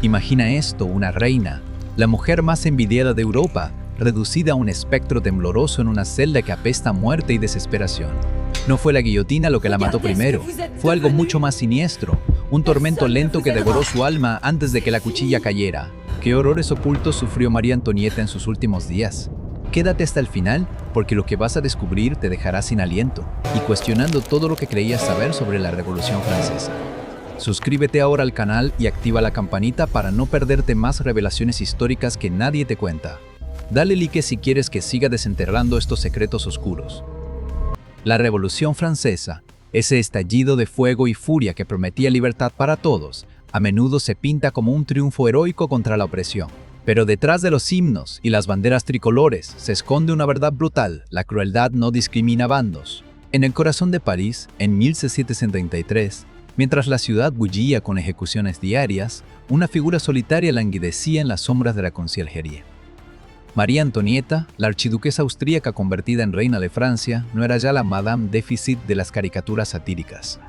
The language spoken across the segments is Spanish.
Imagina esto, una reina, la mujer más envidiada de Europa, reducida a un espectro tembloroso en una celda que apesta a muerte y desesperación. No fue la guillotina lo que la mató primero, fue algo mucho más siniestro, un tormento lento que devoró su alma antes de que la cuchilla cayera. ¿Qué horrores ocultos sufrió María Antonieta en sus últimos días? Quédate hasta el final, porque lo que vas a descubrir te dejará sin aliento y cuestionando todo lo que creías saber sobre la Revolución Francesa. Suscríbete ahora al canal y activa la campanita para no perderte más revelaciones históricas que nadie te cuenta. Dale like si quieres que siga desenterrando estos secretos oscuros. La Revolución Francesa, ese estallido de fuego y furia que prometía libertad para todos, a menudo se pinta como un triunfo heroico contra la opresión. Pero detrás de los himnos y las banderas tricolores se esconde una verdad brutal: la crueldad no discrimina bandos. En el corazón de París, en 1773, mientras la ciudad bullía con ejecuciones diarias, una figura solitaria languidecía en las sombras de la conciergería. María Antonieta, la archiduquesa austríaca convertida en reina de Francia, no era ya la Madame Déficit de las caricaturas satíricas.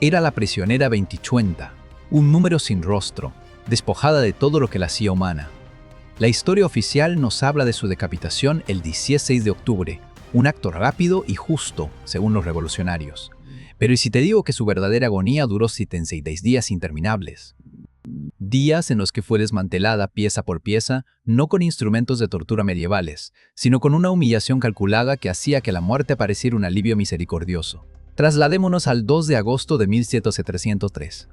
Era la prisionera veintichuenta, un número sin rostro, despojada de todo lo que la hacía humana. La historia oficial nos habla de su decapitación el 16 de octubre, un acto rápido y justo, según los revolucionarios. Pero ¿y si te digo que su verdadera agonía duró 76 días interminables? Días en los que fue desmantelada pieza por pieza, no con instrumentos de tortura medievales, sino con una humillación calculada que hacía que la muerte pareciera un alivio misericordioso. Trasladémonos al 2 de agosto de 1703.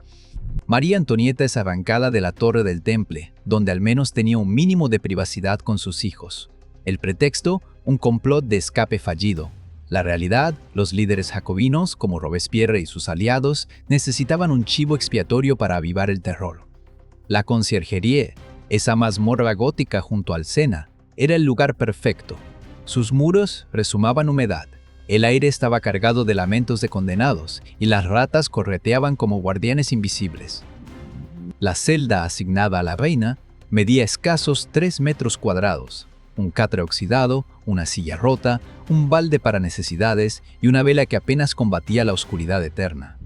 María Antonieta es arrancada de la Torre del Temple, donde al menos tenía un mínimo de privacidad con sus hijos. El pretexto, un complot de escape fallido. La realidad, los líderes jacobinos, como Robespierre y sus aliados, necesitaban un chivo expiatorio para avivar el terror. La Conciergerie, esa mazmorra gótica junto al Sena, era el lugar perfecto. Sus muros rezumaban humedad, el aire estaba cargado de lamentos de condenados y las ratas correteaban como guardianes invisibles. La celda asignada a la reina medía escasos 3 metros cuadrados. Un catre oxidado, una silla rota, un balde para necesidades y una vela que apenas combatía la oscuridad eterna.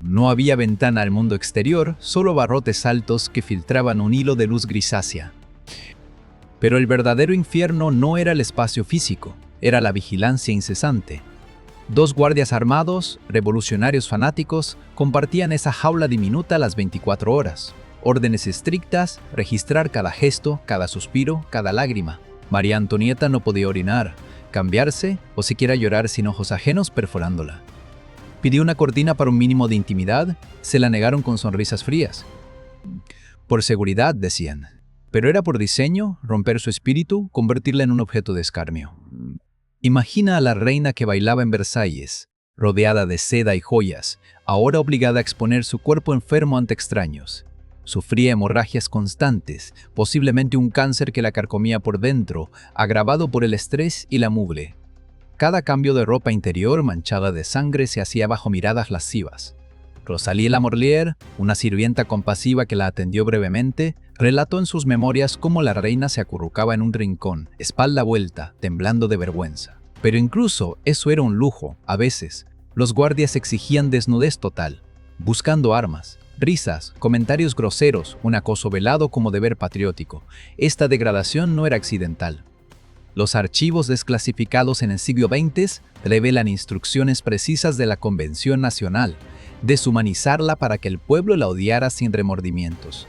No había ventana al mundo exterior, solo barrotes altos que filtraban un hilo de luz grisácea. Pero el verdadero infierno no era el espacio físico, era la vigilancia incesante. 2 guardias armados, revolucionarios fanáticos, compartían esa jaula diminuta las 24 horas. Órdenes estrictas, registrar cada gesto, cada suspiro, cada lágrima. María Antonieta no podía orinar, cambiarse o siquiera llorar sin ojos ajenos perforándola. Pidió una cortina para un mínimo de intimidad, se la negaron con sonrisas frías. Por seguridad, decían. Pero era por diseño, romper su espíritu, convertirla en un objeto de escarnio. Imagina a la reina que bailaba en Versalles, rodeada de seda y joyas, ahora obligada a exponer su cuerpo enfermo ante extraños. Sufría hemorragias constantes, posiblemente un cáncer que la carcomía por dentro, agravado por el estrés y la mugre. Cada cambio de ropa interior manchada de sangre se hacía bajo miradas lascivas. Rosalie Lamorlier, una sirvienta compasiva que la atendió brevemente, relató en sus memorias cómo la reina se acurrucaba en un rincón, espalda vuelta, temblando de vergüenza. Pero incluso eso era un lujo, a veces. Los guardias exigían desnudez total, buscando armas. Risas, comentarios groseros, un acoso velado como deber patriótico. Esta degradación no era accidental. Los archivos desclasificados en el siglo XX revelan instrucciones precisas de la Convención Nacional, deshumanizarla para que el pueblo la odiara sin remordimientos.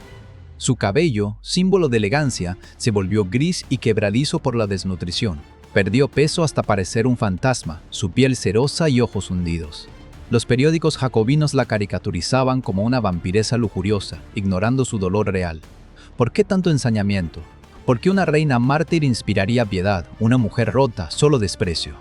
Su cabello, símbolo de elegancia, se volvió gris y quebradizo por la desnutrición. Perdió peso hasta parecer un fantasma, su piel cerosa y ojos hundidos. Los periódicos jacobinos la caricaturizaban como una vampiresa lujuriosa, ignorando su dolor real. ¿Por qué tanto ensañamiento? ¿Por qué una reina mártir inspiraría piedad, una mujer rota, solo desprecio?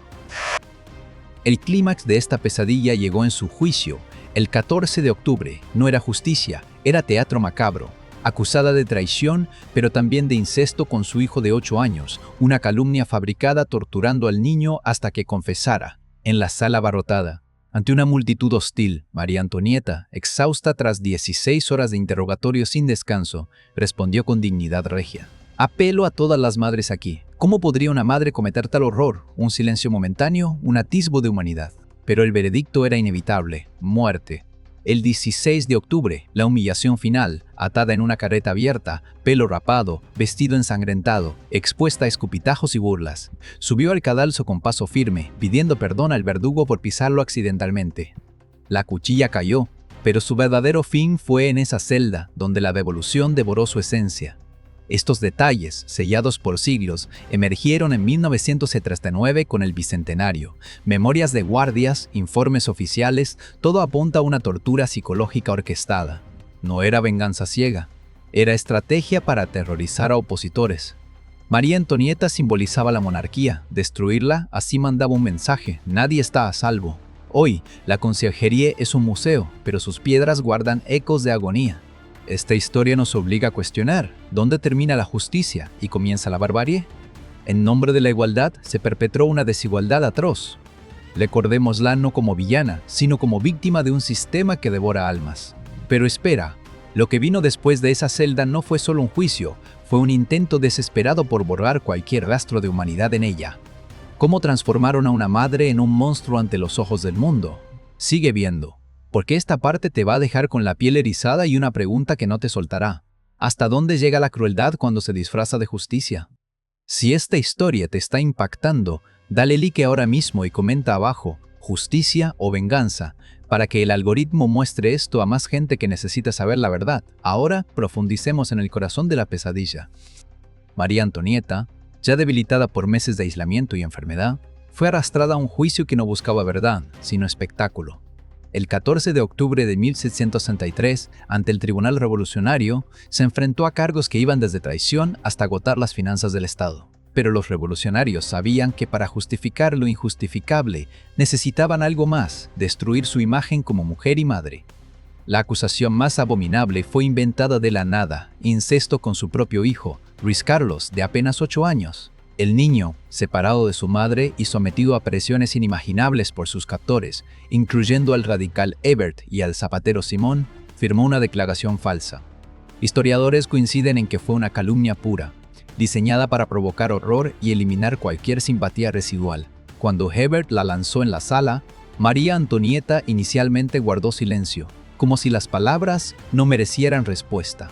El clímax de esta pesadilla llegó en su juicio, el 14 de octubre. No era justicia, era teatro macabro. Acusada de traición, pero también de incesto con su hijo de 8 años, una calumnia fabricada torturando al niño hasta que confesara, en la sala abarrotada. Ante una multitud hostil, María Antonieta, exhausta tras 16 horas de interrogatorio sin descanso, respondió con dignidad regia. Apelo a todas las madres aquí. ¿Cómo podría una madre cometer tal horror? Un silencio momentáneo, un atisbo de humanidad. Pero el veredicto era inevitable: muerte. El 16 de octubre, la humillación final, atada en una carreta abierta, pelo rapado, vestido ensangrentado, expuesta a escupitajos y burlas. Subió al cadalso con paso firme, pidiendo perdón al verdugo por pisarlo accidentalmente. La cuchilla cayó, pero su verdadero fin fue en esa celda donde la devolución devoró su esencia. Estos detalles, sellados por siglos, emergieron en 1979 con el Bicentenario. Memorias de guardias, informes oficiales, todo apunta a una tortura psicológica orquestada. No era venganza ciega, era estrategia para aterrorizar a opositores. María Antonieta simbolizaba la monarquía. Destruirla así mandaba un mensaje: nadie está a salvo. Hoy, la Conciergería es un museo, pero sus piedras guardan ecos de agonía. Esta historia nos obliga a cuestionar: ¿dónde termina la justicia y comienza la barbarie? En nombre de la igualdad se perpetró una desigualdad atroz. Recordémosla no como villana, sino como víctima de un sistema que devora almas. Pero espera, lo que vino después de esa celda no fue solo un juicio, fue un intento desesperado por borrar cualquier rastro de humanidad en ella. ¿Cómo transformaron a una madre en un monstruo ante los ojos del mundo? Sigue viendo, porque esta parte te va a dejar con la piel erizada y una pregunta que no te soltará. ¿Hasta dónde llega la crueldad cuando se disfraza de justicia? Si esta historia te está impactando, dale like ahora mismo y comenta abajo, justicia o venganza, para que el algoritmo muestre esto a más gente que necesita saber la verdad. Ahora profundicemos en el corazón de la pesadilla. María Antonieta, ya debilitada por meses de aislamiento y enfermedad, fue arrastrada a un juicio que no buscaba verdad, sino espectáculo. El 14 de octubre de 1763, ante el Tribunal Revolucionario, se enfrentó a cargos que iban desde traición hasta agotar las finanzas del Estado. Pero los revolucionarios sabían que para justificar lo injustificable necesitaban algo más: destruir su imagen como mujer y madre. La acusación más abominable fue inventada de la nada: incesto con su propio hijo, Luis Carlos, de apenas 8 años. El niño, separado de su madre y sometido a presiones inimaginables por sus captores, incluyendo al radical Ebert y al zapatero Simón, firmó una declaración falsa. Historiadores coinciden en que fue una calumnia pura, diseñada para provocar horror y eliminar cualquier simpatía residual. Cuando Ebert la lanzó en la sala, María Antonieta inicialmente guardó silencio, como si las palabras no merecieran respuesta.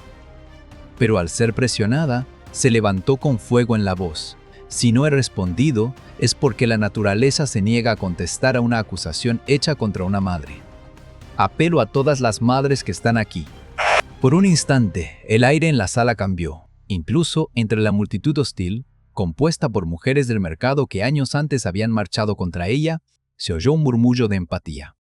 Pero al ser presionada, se levantó con fuego en la voz. Si no he respondido, es porque la naturaleza se niega a contestar a una acusación hecha contra una madre. Apelo a todas las madres que están aquí. Por un instante, el aire en la sala cambió. Incluso entre la multitud hostil, compuesta por mujeres del mercado que años antes habían marchado contra ella, se oyó un murmullo de empatía.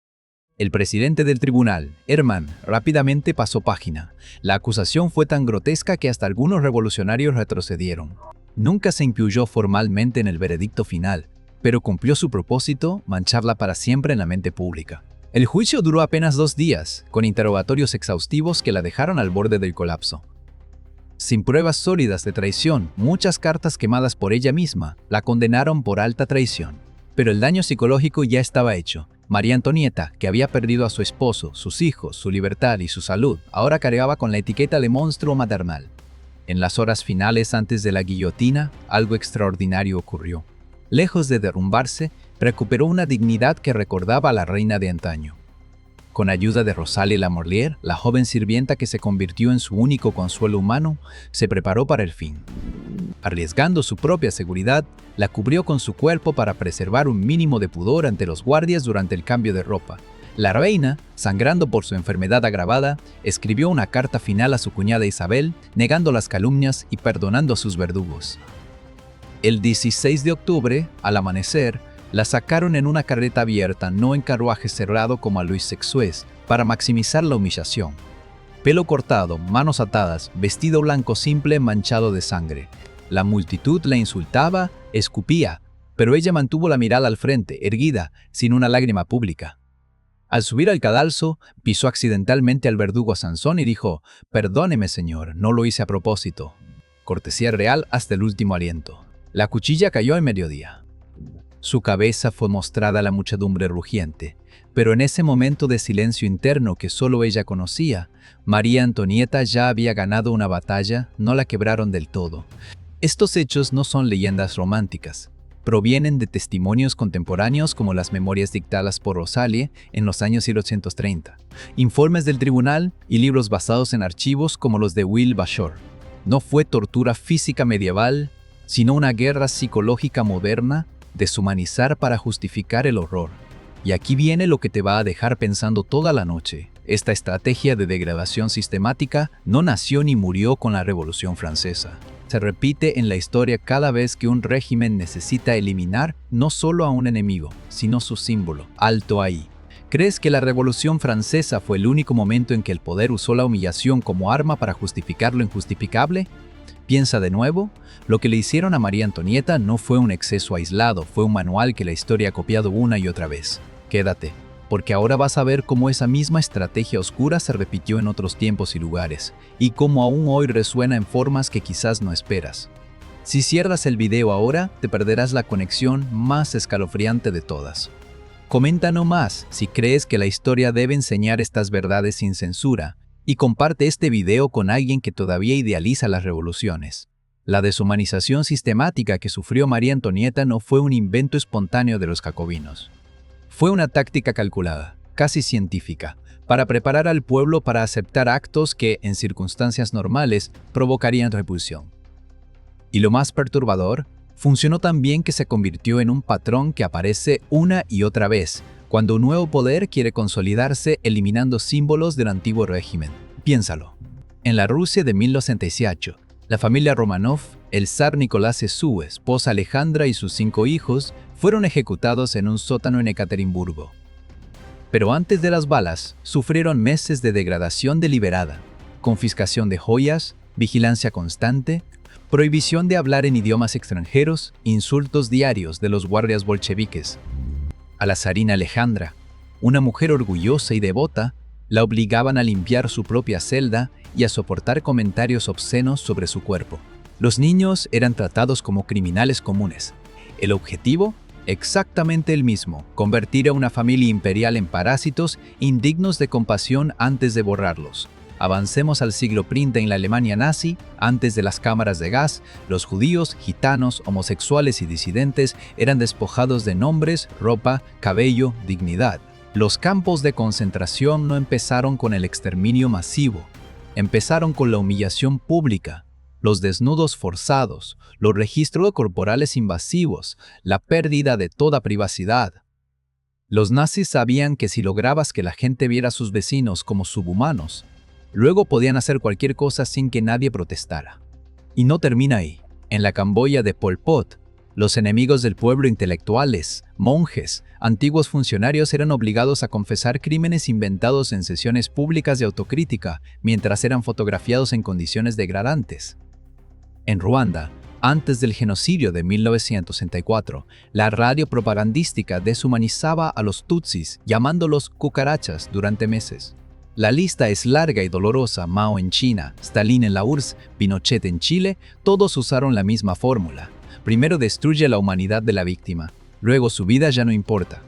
El presidente del tribunal, Hermann, rápidamente pasó página. La acusación fue tan grotesca que hasta algunos revolucionarios retrocedieron. Nunca se incluyó formalmente en el veredicto final, pero cumplió su propósito: mancharla para siempre en la mente pública. El juicio duró apenas 2 días, con interrogatorios exhaustivos que la dejaron al borde del colapso. Sin pruebas sólidas de traición, muchas cartas quemadas por ella misma, la condenaron por alta traición. Pero el daño psicológico ya estaba hecho. María Antonieta, que había perdido a su esposo, sus hijos, su libertad y su salud, ahora cargaba con la etiqueta de monstruo maternal. En las horas finales antes de la guillotina, algo extraordinario ocurrió. Lejos de derrumbarse, recuperó una dignidad que recordaba a la reina de antaño. Con ayuda de Rosalie Lamorlier, la joven sirvienta que se convirtió en su único consuelo humano, se preparó para el fin. Arriesgando su propia seguridad, la cubrió con su cuerpo para preservar un mínimo de pudor ante los guardias durante el cambio de ropa. La reina, sangrando por su enfermedad agravada, escribió una carta final a su cuñada Isabel, negando las calumnias y perdonando a sus verdugos. El 16 de octubre, al amanecer, la sacaron en una carreta abierta, no en carruaje cerrado como a Luis Sexués, para maximizar la humillación. Pelo cortado, manos atadas, vestido blanco simple manchado de sangre. La multitud la insultaba, escupía, pero ella mantuvo la mirada al frente, erguida, sin una lágrima pública. Al subir al cadalso, pisó accidentalmente al verdugo Sansón y dijo: «Perdóneme, señor, no lo hice a propósito». Cortesía real hasta el último aliento. La cuchilla cayó al mediodía. Su cabeza fue mostrada a la muchedumbre rugiente, pero en ese momento de silencio interno que solo ella conocía, María Antonieta ya había ganado una batalla, no la quebraron del todo. Estos hechos no son leyendas románticas, provienen de testimonios contemporáneos como las memorias dictadas por Rosalie en los años 1830, informes del tribunal y libros basados en archivos como los de Will Bashor. No fue tortura física medieval, sino una guerra psicológica moderna, deshumanizar para justificar el horror. Y aquí viene lo que te va a dejar pensando toda la noche. Esta estrategia de degradación sistemática no nació ni murió con la Revolución Francesa. Se repite en la historia cada vez que un régimen necesita eliminar no solo a un enemigo, sino su símbolo. Alto ahí. ¿Crees que la Revolución Francesa fue el único momento en que el poder usó la humillación como arma para justificar lo injustificable? Piensa de nuevo, lo que le hicieron a María Antonieta no fue un exceso aislado, fue un manual que la historia ha copiado una y otra vez. Quédate, porque ahora vas a ver cómo esa misma estrategia oscura se repitió en otros tiempos y lugares, y cómo aún hoy resuena en formas que quizás no esperas. Si cierras el video ahora, te perderás la conexión más escalofriante de todas. Comenta nomás si crees que la historia debe enseñar estas verdades sin censura, y comparte este video con alguien que todavía idealiza las revoluciones. La deshumanización sistemática que sufrió María Antonieta no fue un invento espontáneo de los jacobinos. Fue una táctica calculada, casi científica, para preparar al pueblo para aceptar actos que, en circunstancias normales, provocarían repulsión. Y lo más perturbador, funcionó tan bien que se convirtió en un patrón que aparece una y otra vez, cuando un nuevo poder quiere consolidarse eliminando símbolos del antiguo régimen. Piénsalo. En la Rusia de 1918, la familia Romanov, el zar Nicolás, su esposa Alejandra y sus 5 hijos fueron ejecutados en un sótano en Ekaterimburgo. Pero antes de las balas, sufrieron meses de degradación deliberada, confiscación de joyas, vigilancia constante, prohibición de hablar en idiomas extranjeros, insultos diarios de los guardias bolcheviques. A la zarina Alejandra, una mujer orgullosa y devota, la obligaban a limpiar su propia celda y a soportar comentarios obscenos sobre su cuerpo. Los niños eran tratados como criminales comunes. El objetivo, exactamente el mismo: convertir a una familia imperial en parásitos indignos de compasión antes de borrarlos. Avancemos al siglo XX en la Alemania nazi. Antes de las cámaras de gas, los judíos, gitanos, homosexuales y disidentes eran despojados de nombres, ropa, cabello, dignidad. Los campos de concentración no empezaron con el exterminio masivo, empezaron con la humillación pública, los desnudos forzados, los registros corporales invasivos, la pérdida de toda privacidad. Los nazis sabían que si lograbas que la gente viera a sus vecinos como subhumanos, luego podían hacer cualquier cosa sin que nadie protestara. Y no termina ahí. En la Camboya de Pol Pot, los enemigos del pueblo, intelectuales, monjes, antiguos funcionarios, eran obligados a confesar crímenes inventados en sesiones públicas de autocrítica mientras eran fotografiados en condiciones degradantes. En Ruanda, antes del genocidio de 1964, la radio propagandística deshumanizaba a los tutsis llamándolos cucarachas durante meses. La lista es larga y dolorosa. Mao en China, Stalin en la URSS, Pinochet en Chile, todos usaron la misma fórmula. Primero destruye la humanidad de la víctima, luego su vida ya no importa.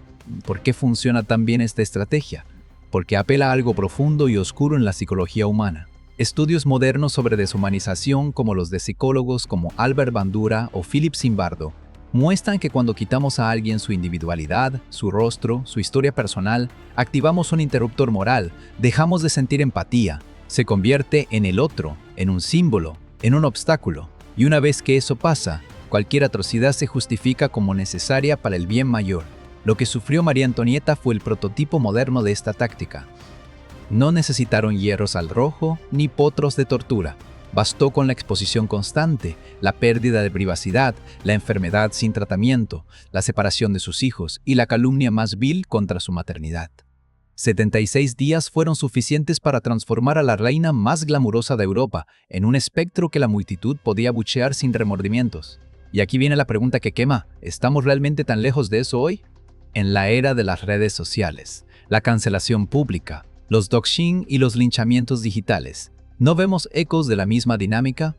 ¿Por qué funciona tan bien esta estrategia? Porque apela a algo profundo y oscuro en la psicología humana. Estudios modernos sobre deshumanización, como los de psicólogos como Albert Bandura o Philip Zimbardo, muestran que cuando quitamos a alguien su individualidad, su rostro, su historia personal, activamos un interruptor moral, dejamos de sentir empatía, se convierte en el otro, en un símbolo, en un obstáculo. Y una vez que eso pasa, cualquier atrocidad se justifica como necesaria para el bien mayor. Lo que sufrió María Antonieta fue el prototipo moderno de esta táctica. No necesitaron hierros al rojo ni potros de tortura. Bastó con la exposición constante, la pérdida de privacidad, la enfermedad sin tratamiento, la separación de sus hijos y la calumnia más vil contra su maternidad. 76 días fueron suficientes para transformar a la reina más glamurosa de Europa en un espectro que la multitud podía abuchear sin remordimientos. Y aquí viene la pregunta que quema: ¿estamos realmente tan lejos de eso hoy? En la era de las redes sociales, la cancelación pública, los doxing y los linchamientos digitales, ¿no vemos ecos de la misma dinámica?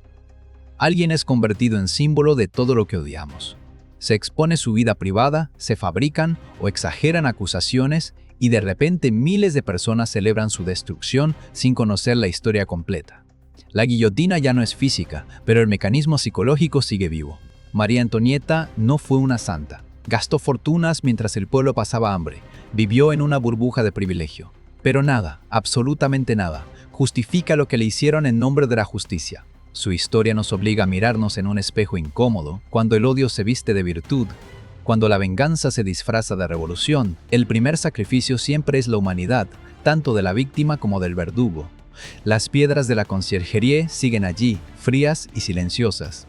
Alguien es convertido en símbolo de todo lo que odiamos. Se expone su vida privada, se fabrican o exageran acusaciones y de repente miles de personas celebran su destrucción sin conocer la historia completa. La guillotina ya no es física, pero el mecanismo psicológico sigue vivo. María Antonieta no fue una santa. Gastó fortunas mientras el pueblo pasaba hambre. Vivió en una burbuja de privilegio. Pero nada, absolutamente nada, justifica lo que le hicieron en nombre de la justicia. Su historia nos obliga a mirarnos en un espejo incómodo cuando el odio se viste de virtud. Cuando la venganza se disfraza de revolución, el primer sacrificio siempre es la humanidad, tanto de la víctima como del verdugo. Las piedras de la conciergería siguen allí, frías y silenciosas.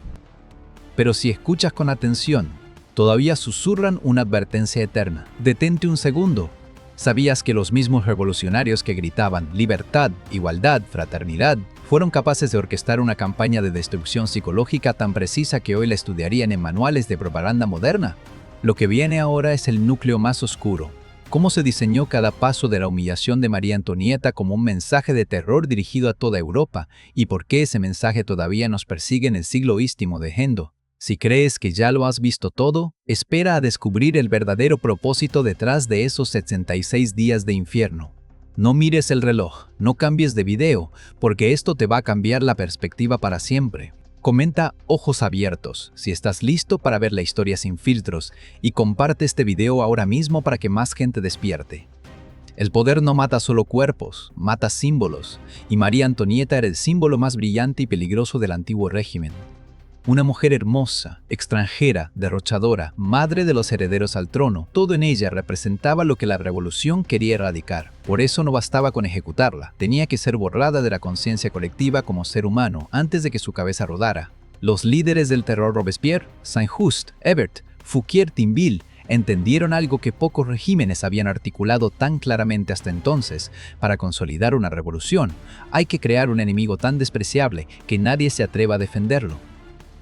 Pero si escuchas con atención, todavía susurran una advertencia eterna. Detente un segundo. ¿Sabías que los mismos revolucionarios que gritaban libertad, igualdad, fraternidad, fueron capaces de orquestar una campaña de destrucción psicológica tan precisa que hoy la estudiarían en manuales de propaganda moderna? Lo que viene ahora es el núcleo más oscuro. Cómo se diseñó cada paso de la humillación de María Antonieta como un mensaje de terror dirigido a toda Europa, y por qué ese mensaje todavía nos persigue en el siglo ístimo de Gendo. Si crees que ya lo has visto todo, espera a descubrir el verdadero propósito detrás de esos 76 días de infierno. No mires el reloj, no cambies de video, porque esto te va a cambiar la perspectiva para siempre. Comenta ojos abiertos si estás listo para ver la historia sin filtros y comparte este video ahora mismo para que más gente despierte. El poder no mata solo cuerpos, mata símbolos, y María Antonieta era el símbolo más brillante y peligroso del antiguo régimen. Una mujer hermosa, extranjera, derrochadora, madre de los herederos al trono, todo en ella representaba lo que la revolución quería erradicar. Por eso no bastaba con ejecutarla, tenía que ser borrada de la conciencia colectiva como ser humano antes de que su cabeza rodara. Los líderes del terror Robespierre, Saint-Just, Hebert, Fouquier-Tinville, entendieron algo que pocos regímenes habían articulado tan claramente hasta entonces. Para consolidar una revolución, hay que crear un enemigo tan despreciable que nadie se atreva a defenderlo.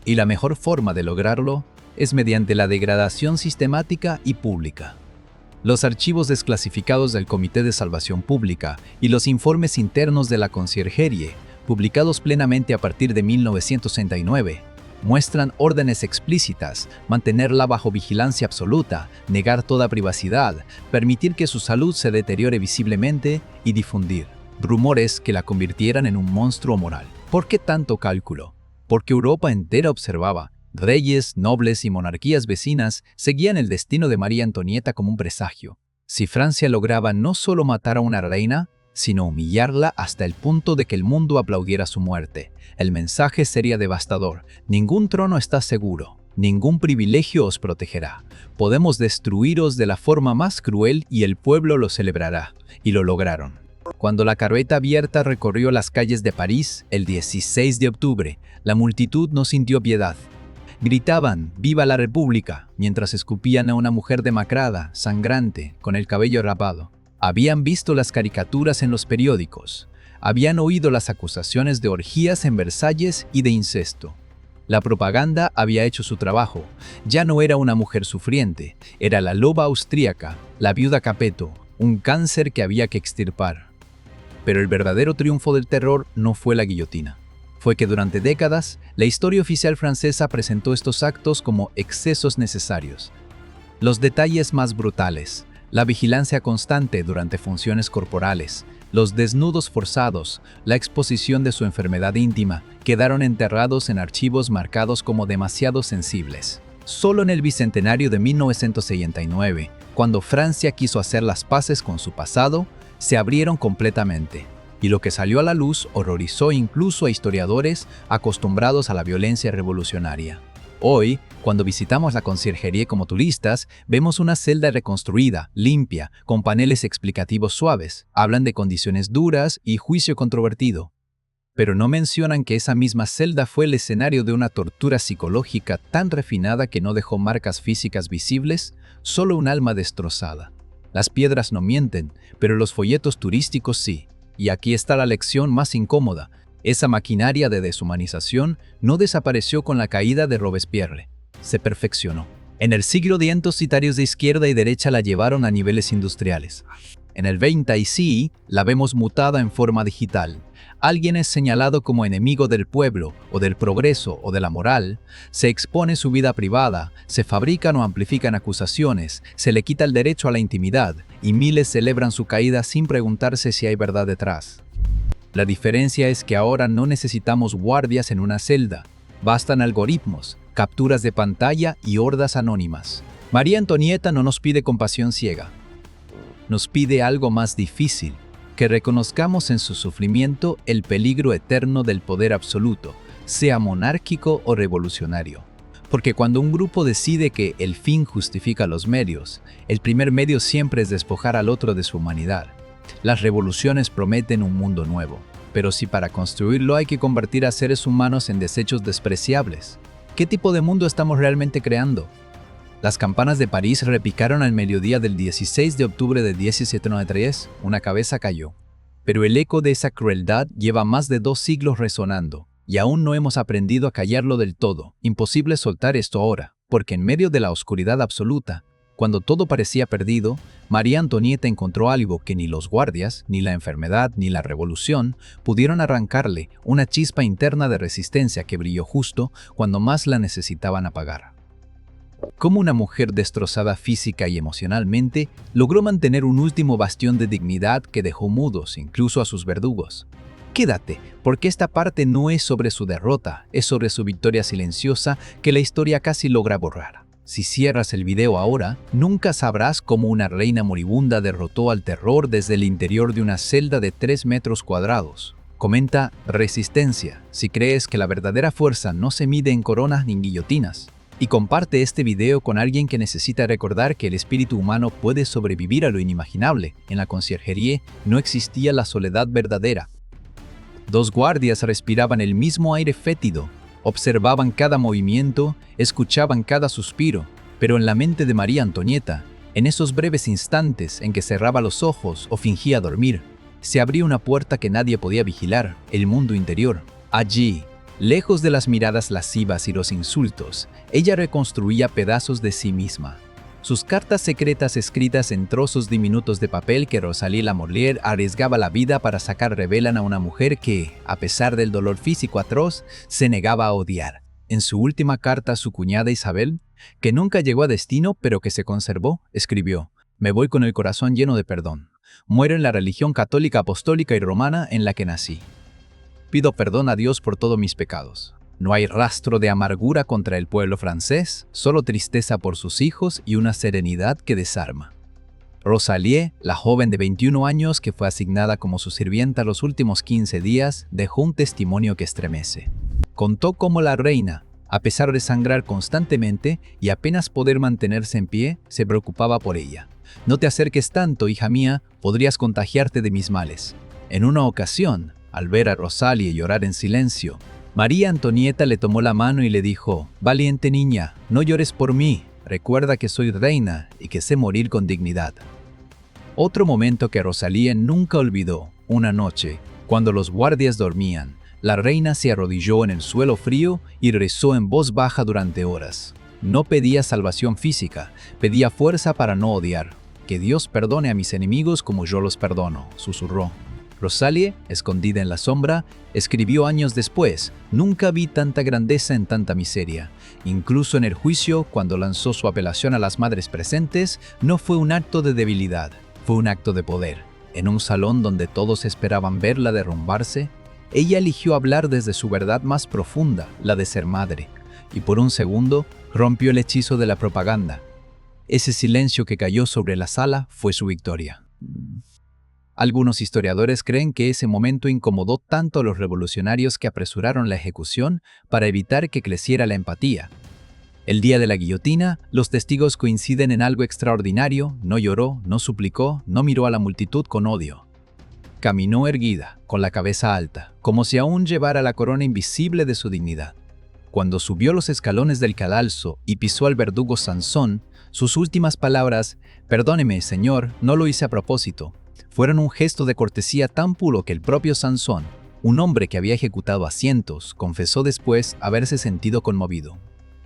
Y la mejor forma de lograrlo es mediante la degradación sistemática y pública. Los archivos desclasificados del Comité de Salvación Pública y los informes internos de la Conciergerie, publicados plenamente a partir de 1969, muestran órdenes explícitas: mantenerla bajo vigilancia absoluta, negar toda privacidad, permitir que su salud se deteriore visiblemente y difundir rumores que la convirtieran en un monstruo moral. ¿Por qué tanto cálculo? Porque Europa entera observaba. Reyes, nobles y monarquías vecinas seguían el destino de María Antonieta como un presagio. Si Francia lograba no solo matar a una reina, sino humillarla hasta el punto de que el mundo aplaudiera su muerte, el mensaje sería devastador. Ningún trono está seguro, ningún privilegio os protegerá. Podemos destruiros de la forma más cruel y el pueblo lo celebrará. Y lo lograron. Cuando la carreta abierta recorrió las calles de París el 16 de octubre, la multitud no sintió piedad. Gritaban «¡Viva la República!» mientras escupían a una mujer demacrada, sangrante, con el cabello rapado. Habían visto las caricaturas en los periódicos. Habían oído las acusaciones de orgías en Versalles y de incesto. La propaganda había hecho su trabajo. Ya no era una mujer sufriente, era la loba austríaca, la viuda Capeto, un cáncer que había que extirpar. Pero el verdadero triunfo del terror no fue la guillotina. Fue que durante décadas, la historia oficial francesa presentó estos actos como excesos necesarios. Los detalles más brutales, la vigilancia constante durante funciones corporales, los desnudos forzados, la exposición de su enfermedad íntima, quedaron enterrados en archivos marcados como demasiado sensibles. Solo en el bicentenario de 1969, cuando Francia quiso hacer las paces con su pasado, se abrieron completamente, y lo que salió a la luz horrorizó incluso a historiadores acostumbrados a la violencia revolucionaria. Hoy, cuando visitamos la Conciergerie como turistas, vemos una celda reconstruida, limpia, con paneles explicativos suaves. Hablan de condiciones duras y juicio controvertido. Pero no mencionan que esa misma celda fue el escenario de una tortura psicológica tan refinada que no dejó marcas físicas visibles, solo un alma destrozada. Las piedras no mienten, pero los folletos turísticos sí. Y aquí está la lección más incómoda. Esa maquinaria de deshumanización no desapareció con la caída de Robespierre. Se perfeccionó. En el siglo dientos sitarios de izquierda y derecha la llevaron a niveles industriales. En el 20 y sí, la vemos mutada en forma digital. Alguien es señalado como enemigo del pueblo, o del progreso, o de la moral. Se expone su vida privada, se fabrican o amplifican acusaciones, se le quita el derecho a la intimidad, y miles celebran su caída sin preguntarse si hay verdad detrás. La diferencia es que ahora no necesitamos guardias en una celda. Bastan algoritmos, capturas de pantalla y hordas anónimas. María Antonieta no nos pide compasión ciega. Nos pide algo más difícil, que reconozcamos en su sufrimiento el peligro eterno del poder absoluto, sea monárquico o revolucionario. Porque cuando un grupo decide que el fin justifica los medios, el primer medio siempre es despojar al otro de su humanidad. Las revoluciones prometen un mundo nuevo, pero si para construirlo hay que convertir a seres humanos en desechos despreciables, ¿qué tipo de mundo estamos realmente creando? Las campanas de París repicaron al mediodía del 16 de octubre de 1793, una cabeza cayó. Pero el eco de esa crueldad lleva más de 2 siglos resonando, y aún no hemos aprendido a callarlo del todo. Imposible soltar esto ahora, porque en medio de la oscuridad absoluta, cuando todo parecía perdido, María Antonieta encontró algo que ni los guardias, ni la enfermedad, ni la revolución pudieron arrancarle, una chispa interna de resistencia que brilló justo cuando más la necesitaban apagar. Cómo una mujer destrozada física y emocionalmente logró mantener un último bastión de dignidad que dejó mudos incluso a sus verdugos. Quédate, porque esta parte no es sobre su derrota, es sobre su victoria silenciosa que la historia casi logra borrar. Si cierras el video ahora, nunca sabrás cómo una reina moribunda derrotó al terror desde el interior de una celda de 3 metros cuadrados. Comenta Resistencia si crees que la verdadera fuerza no se mide en coronas ni en guillotinas. Y comparte este video con alguien que necesita recordar que el espíritu humano puede sobrevivir a lo inimaginable. En la conciergería no existía la soledad verdadera. 2 guardias respiraban el mismo aire fétido, observaban cada movimiento, escuchaban cada suspiro, pero en la mente de María Antonieta, en esos breves instantes en que cerraba los ojos o fingía dormir, se abría una puerta que nadie podía vigilar, el mundo interior. Allí, lejos de las miradas lascivas y los insultos, ella reconstruía pedazos de sí misma. Sus cartas secretas escritas en trozos diminutos de papel que Rosalie Lamorlier arriesgaba la vida para sacar revelan a una mujer que, a pesar del dolor físico atroz, se negaba a odiar. En su última carta a su cuñada Isabel, que nunca llegó a destino pero que se conservó, escribió: «Me voy con el corazón lleno de perdón. Muero en la religión católica apostólica y romana en la que nací. Pido perdón a Dios por todos mis pecados. No hay rastro de amargura contra el pueblo francés, solo tristeza por sus hijos y una serenidad que desarma». Rosalie, la joven de 21 años que fue asignada como su sirvienta los últimos 15 días, dejó un testimonio que estremece. Contó cómo la reina, a pesar de sangrar constantemente y apenas poder mantenerse en pie, se preocupaba por ella. «No te acerques tanto, hija mía, podrías contagiarte de mis males». En una ocasión, al ver a Rosalie llorar en silencio, María Antonieta le tomó la mano y le dijo: «Valiente niña, no llores por mí, recuerda que soy reina y que sé morir con dignidad». Otro momento que Rosalie nunca olvidó, una noche, cuando los guardias dormían, la reina se arrodilló en el suelo frío y rezó en voz baja durante horas. No pedía salvación física, pedía fuerza para no odiar. «Que Dios perdone a mis enemigos como yo los perdono», susurró. Rosalie, escondida en la sombra, escribió años después: «Nunca vi tanta grandeza en tanta miseria. Incluso en el juicio, cuando lanzó su apelación a las madres presentes, no fue un acto de debilidad, fue un acto de poder. En un salón donde todos esperaban verla derrumbarse, ella eligió hablar desde su verdad más profunda, la de ser madre, y por un segundo rompió el hechizo de la propaganda. Ese silencio que cayó sobre la sala fue su victoria». Algunos historiadores creen que ese momento incomodó tanto a los revolucionarios que apresuraron la ejecución para evitar que creciera la empatía. El día de la guillotina, los testigos coinciden en algo extraordinario: no lloró, no suplicó, no miró a la multitud con odio. Caminó erguida, con la cabeza alta, como si aún llevara la corona invisible de su dignidad. Cuando subió los escalones del cadalso y pisó al verdugo Sansón, sus últimas palabras: «Perdóneme, señor, no lo hice a propósito», fueron un gesto de cortesía tan puro que el propio Sansón, un hombre que había ejecutado a cientos, confesó después haberse sentido conmovido.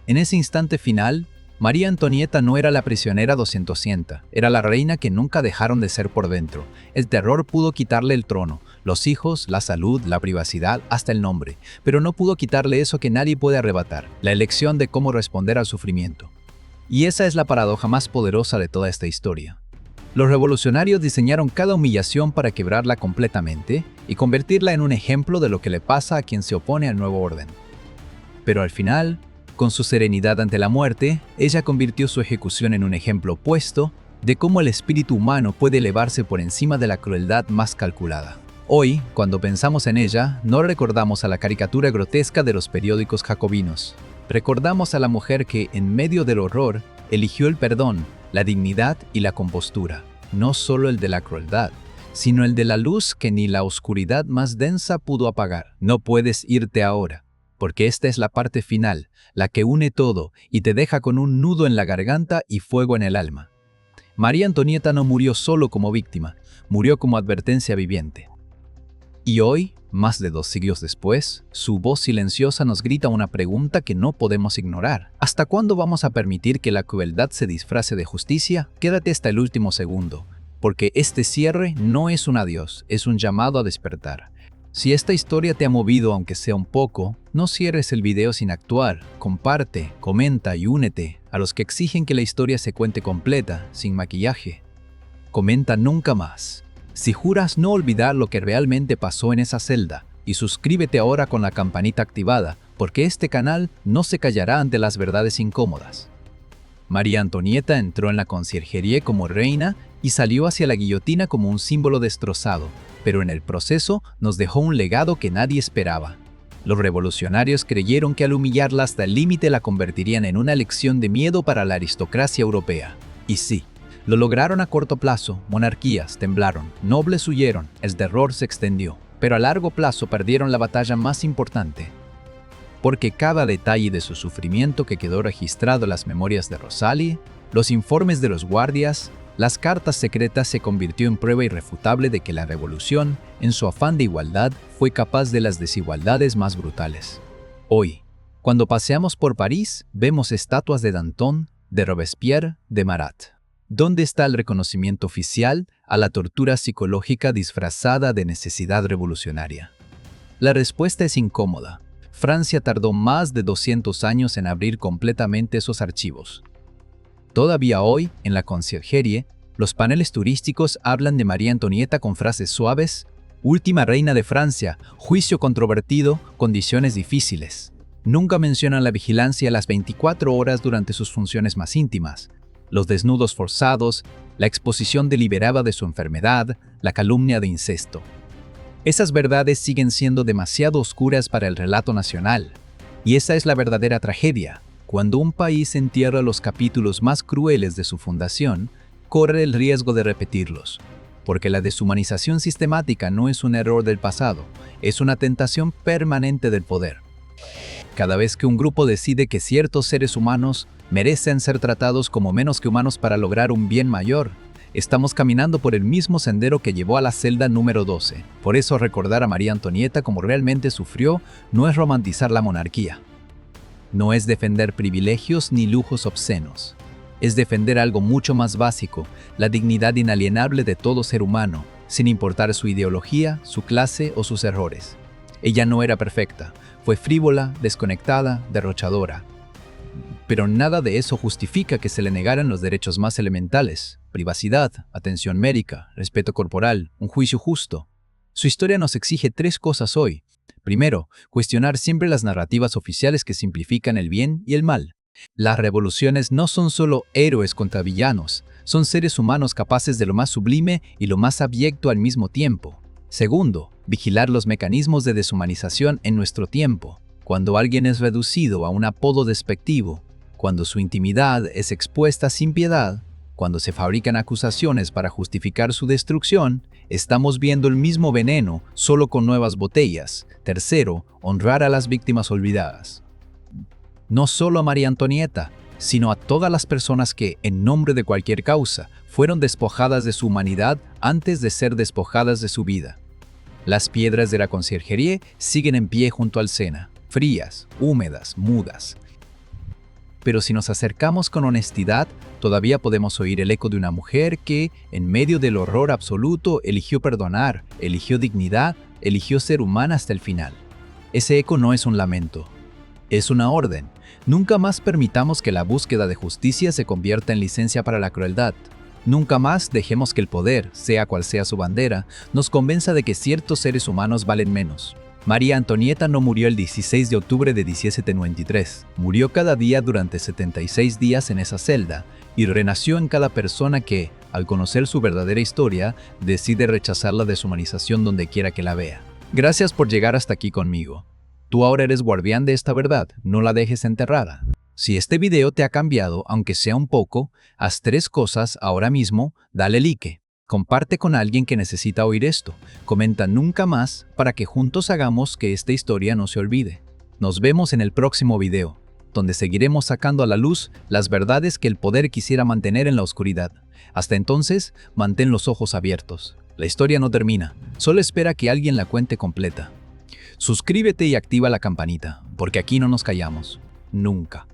En ese instante final, María Antonieta no era la prisionera 200, era la reina que nunca dejaron de ser por dentro. El terror pudo quitarle el trono, los hijos, la salud, la privacidad, hasta el nombre, pero no pudo quitarle eso que nadie puede arrebatar: la elección de cómo responder al sufrimiento. Y esa es la paradoja más poderosa de toda esta historia. Los revolucionarios diseñaron cada humillación para quebrarla completamente y convertirla en un ejemplo de lo que le pasa a quien se opone al nuevo orden. Pero al final, Con su serenidad ante la muerte, ella convirtió su ejecución en un ejemplo opuesto de cómo el espíritu humano puede elevarse por encima de la crueldad más calculada. Hoy, cuando pensamos en ella, no recordamos a la caricatura grotesca de los periódicos jacobinos. Recordamos a la mujer que, en medio del horror, eligió el perdón, la dignidad y la compostura, no solo el de la crueldad, sino el de la luz que ni la oscuridad más densa pudo apagar. No puedes irte ahora, porque esta es la parte final, la que une todo y te deja con un nudo en la garganta y fuego en el alma. María Antonieta no murió solo como víctima, murió como advertencia viviente. Y hoy, más de 2 siglos después, su voz silenciosa nos grita una pregunta que no podemos ignorar. ¿Hasta cuándo vamos a permitir que la crueldad se disfrace de justicia? Quédate hasta el último segundo, porque este cierre no es un adiós, es un llamado a despertar. Si esta historia te ha movido aunque sea un poco, no cierres el video sin actuar. Comparte, comenta y únete a los que exigen que la historia se cuente completa, sin maquillaje. Comenta nunca más. Si juras no olvidar lo que realmente pasó en esa celda, y suscríbete ahora con la campanita activada, porque este canal no se callará ante las verdades incómodas. María Antonieta entró en la conciergería como reina y salió hacia la guillotina como un símbolo destrozado, pero en el proceso nos dejó un legado que nadie esperaba. Los revolucionarios creyeron que al humillarla hasta el límite la convertirían en una lección de miedo para la aristocracia europea. Y sí, lo lograron a corto plazo, monarquías temblaron, nobles huyeron, el terror se extendió, pero a largo plazo perdieron la batalla más importante. Porque cada detalle de su sufrimiento que quedó registrado en las memorias de Rosalie, los informes de los guardias, las cartas secretas se convirtió en prueba irrefutable de que la revolución, en su afán de igualdad, fue capaz de las desigualdades más brutales. Hoy, cuando paseamos por París, vemos estatuas de Danton, de Robespierre, de Marat. ¿Dónde está el reconocimiento oficial a la tortura psicológica disfrazada de necesidad revolucionaria? La respuesta es incómoda. Francia tardó más de 200 años en abrir completamente esos archivos. Todavía hoy, en la conciergería, los paneles turísticos hablan de María Antonieta con frases suaves: última reina de Francia, juicio controvertido, condiciones difíciles. Nunca mencionan la vigilancia a las 24 horas durante sus funciones más íntimas, los desnudos forzados, la exposición deliberada de su enfermedad, la calumnia de incesto. Esas verdades siguen siendo demasiado oscuras para el relato nacional, y esa es la verdadera tragedia. Cuando un país entierra los capítulos más crueles de su fundación, corre el riesgo de repetirlos, porque la deshumanización sistemática no es un error del pasado, es una tentación permanente del poder. Cada vez que un grupo decide que ciertos seres humanos merecen ser tratados como menos que humanos para lograr un bien mayor, estamos caminando por el mismo sendero que llevó a la celda número 12. Por eso recordar a María Antonieta como realmente sufrió no es romantizar la monarquía. No es defender privilegios ni lujos obscenos. Es defender algo mucho más básico, la dignidad inalienable de todo ser humano, sin importar su ideología, su clase o sus errores. Ella no era perfecta, fue frívola, desconectada, derrochadora. Pero nada de eso justifica que se le negaran los derechos más elementales: privacidad, atención médica, respeto corporal, un juicio justo. Su historia nos exige 3 cosas hoy. Primero, cuestionar siempre las narrativas oficiales que simplifican el bien y el mal. Las revoluciones no son solo héroes contra villanos, son seres humanos capaces de lo más sublime y lo más abyecto al mismo tiempo. Segundo, vigilar los mecanismos de deshumanización en nuestro tiempo. Cuando alguien es reducido a un apodo despectivo, cuando su intimidad es expuesta sin piedad, cuando se fabrican acusaciones para justificar su destrucción, estamos viendo el mismo veneno, solo con nuevas botellas. Tercero, honrar a las víctimas olvidadas. No solo a María Antonieta, sino a todas las personas que, en nombre de cualquier causa, fueron despojadas de su humanidad antes de ser despojadas de su vida. Las piedras de la conciergería siguen en pie junto al Sena, frías, húmedas, mudas. Pero si nos acercamos con honestidad, todavía podemos oír el eco de una mujer que, en medio del horror absoluto, eligió perdonar, eligió dignidad, eligió ser humana hasta el final. Ese eco no es un lamento, es una orden. Nunca más permitamos que la búsqueda de justicia se convierta en licencia para la crueldad. Nunca más dejemos que el poder, sea cual sea su bandera, nos convenza de que ciertos seres humanos valen menos. María Antonieta no murió el 16 de octubre de 1793. Murió cada día durante 76 días en esa celda y renació en cada persona que, al conocer su verdadera historia, decide rechazar la deshumanización donde quiera que la vea. Gracias por llegar hasta aquí conmigo. Tú ahora eres guardián de esta verdad, no la dejes enterrada. Si este video te ha cambiado, aunque sea un poco, haz 3 cosas ahora mismo, dale like. Comparte con alguien que necesita oír esto. Comenta nunca más para que juntos hagamos que esta historia no se olvide. Nos vemos en el próximo video, donde seguiremos sacando a la luz las verdades que el poder quisiera mantener en la oscuridad. Hasta entonces, mantén los ojos abiertos. La historia no termina, solo espera que alguien la cuente completa. Suscríbete y activa la campanita, porque aquí no nos callamos. Nunca.